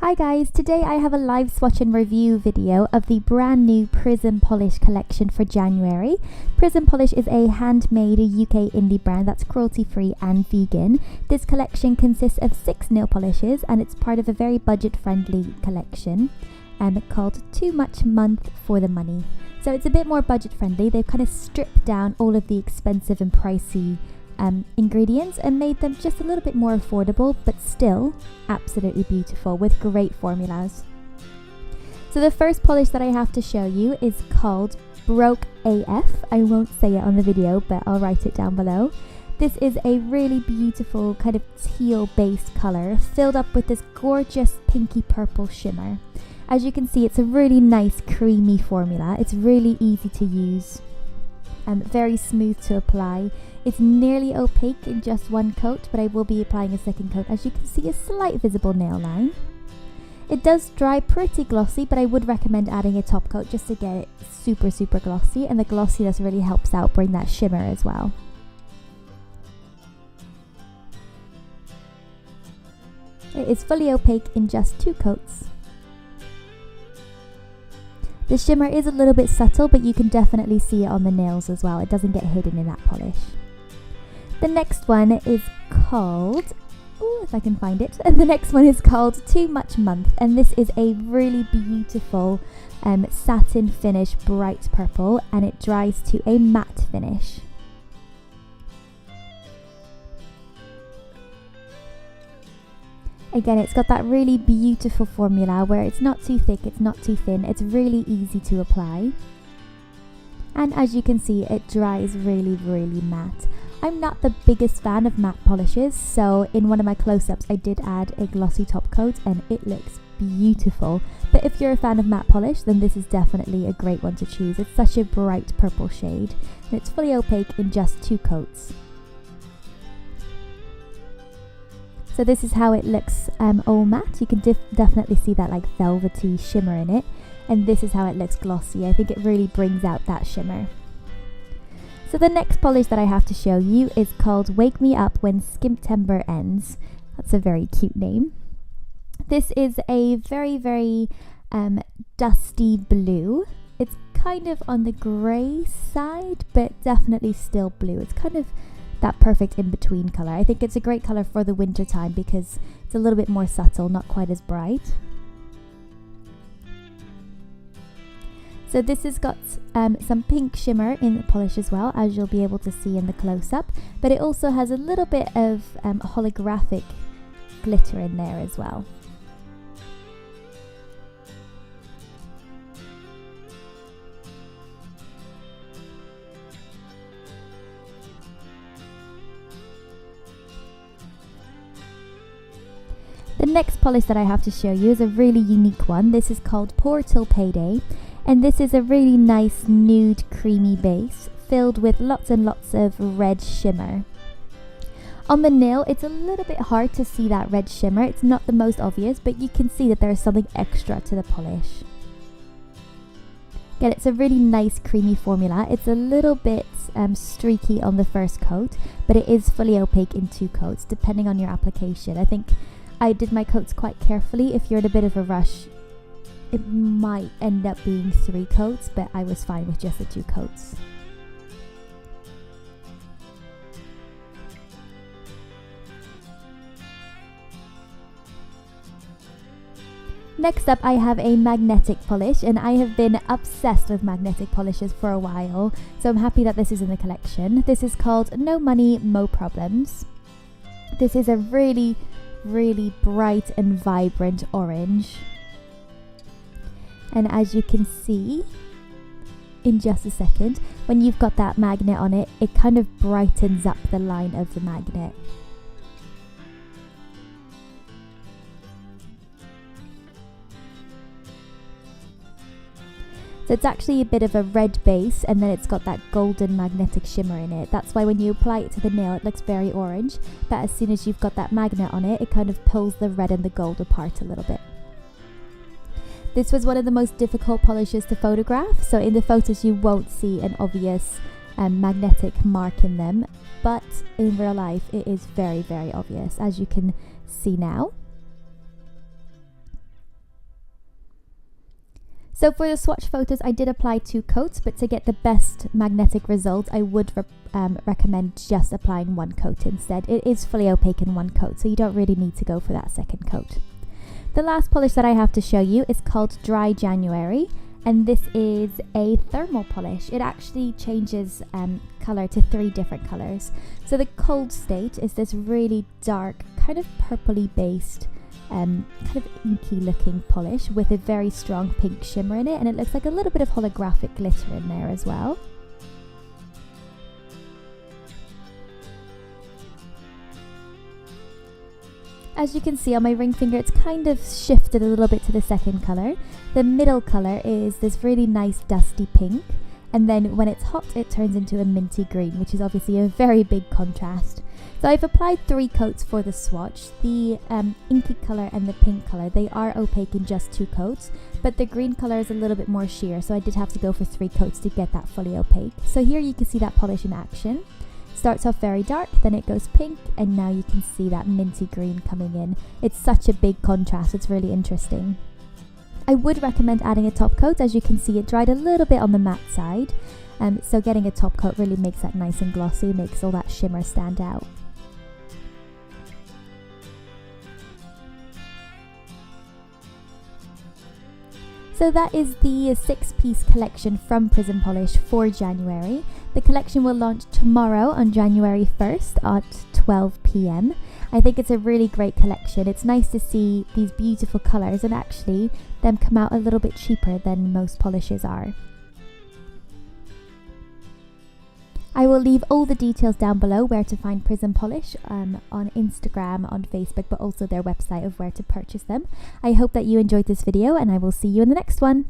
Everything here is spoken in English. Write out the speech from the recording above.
Hi guys, today I have a live swatch and review video of the brand new Prism Polish collection for January. Prism Polish is a handmade UK indie brand that's cruelty free and vegan. This collection consists of 6 nail polishes and it's part of a very budget friendly collection called Too Much Month for the Money. So it's a bit more budget friendly. They've kind of stripped down all of the expensive and pricey ingredients and made them just a little bit more affordable, but still absolutely beautiful with great formulas. So the first polish that I have to show you is called Broke AF. I won't say it on the video, but I'll write it down below. This is a really beautiful kind of teal based color filled up with this gorgeous pinky purple shimmer. As you can see, it's a really nice creamy formula. It's really easy to use and very smooth to apply. It's nearly opaque in just one coat, but I will be applying a second coat. As you can see, a slight visible nail line. It does dry pretty glossy, but I would recommend adding a top coat just to get it super glossy, and the glossiness really helps out bring that shimmer as well. It is fully opaque in just 2 coats. The shimmer is a little bit subtle, but you can definitely see it on the nails as well. It doesn't get hidden in that polish. The next one is called, if I can find it, the next one is called Too Much Month, and this is a really beautiful satin finish, bright purple, and it dries to a matte finish. Again, it's got that really beautiful formula where it's not too thick, it's not too thin, it's really easy to apply. And as you can see, it dries really matte. I'm not the biggest fan of matte polishes, so in one of my close-ups I did add a glossy top coat and it looks beautiful. But if you're a fan of matte polish, then this is definitely a great one to choose. It's such a bright purple shade and it's fully opaque in just 2 coats. So this is how it looks all matte. You can definitely see that like velvety shimmer in it, and this is how it looks glossy. I think it really brings out that shimmer. So the next polish that I have to show you is called Wake Me Up When Skint-ember Ends. That's a very cute name. This is a very dusty blue. It's kind of on the grey side, but definitely still blue. It's kind of that perfect in-between colour. I think it's a great colour for the winter time because it's a little bit more subtle, not quite as bright. So this has got some pink shimmer in the polish as well, as you'll be able to see in the close-up, but it also has a little bit of holographic glitter in there as well. The next polish that I have to show you is a really unique one. This is called Pour Till Payday, and this is a really nice nude creamy base filled with lots and lots of red shimmer. On the nail, it's a little bit hard to see that red shimmer. It's not the most obvious, but you can see that there is something extra to the polish. Again, it's a really nice creamy formula. It's a little bit streaky on the first coat, but it is fully opaque in 2 coats, depending on your application. I think I did my coats quite carefully. If you're in a bit of a rush, it might end up being 3 coats, but I was fine with just the 2 coats. Next up, I have a magnetic polish, and I have been obsessed with magnetic polishes for a while, so I'm happy that this is in the collection. This is called No Money, Mo Problems. This is a really bright and vibrant orange, and as you can see in just a second, when you've got that magnet on it, it kind of brightens up the line of the magnet. So it's actually a bit of a red base, and then it's got that golden magnetic shimmer in it. That's why when you apply it to the nail, it looks very orange, but as soon as you've got that magnet on it, it kind of pulls the red and the gold apart a little bit. This was one of the most difficult polishes to photograph, so in the photos you won't see an obvious magnetic mark in them, but in real life it is very obvious, as you can see now. So for the swatch photos, I did apply 2 coats, but to get the best magnetic result, I would recommend just applying 1 coat instead. It is fully opaque in 1 coat, so you don't really need to go for that second coat. The last polish that I have to show you is called Dry January, and this is a thermal polish. It actually changes colour to 3 different colours. So the cold state is this really dark, kind of purpley based, kind of inky looking polish with a very strong pink shimmer in it, and it looks like a little bit of holographic glitter in there as well. As you can see on my ring finger, it's kind of shifted a little bit to the second colour. The middle colour is this really nice dusty pink, and then when it's hot it turns into a minty green, which is obviously a very big contrast. So I've applied 3 coats for the swatch. The inky colour and the pink colour, they are opaque in just 2 coats, but the green colour is a little bit more sheer, so I did have to go for 3 coats to get that fully opaque. So here you can see that polish in action. Starts off very dark, then it goes pink, and now you can see that minty green coming in. It's such a big contrast, it's really interesting. I would recommend adding a top coat. As you can see, it dried a little bit on the matte side, so getting a top coat really makes that nice and glossy, makes all that shimmer stand out. So that is the 6-piece collection from Prism Polish for January. The collection will launch tomorrow on January 1st at 12 p.m. I think it's a really great collection. It's nice to see these beautiful colours and actually them come out a little bit cheaper than most polishes are. I will leave all the details down below where to find Prism Polish on Instagram, on Facebook, but also their website of where to purchase them. I hope that you enjoyed this video, and I will see you in the next one.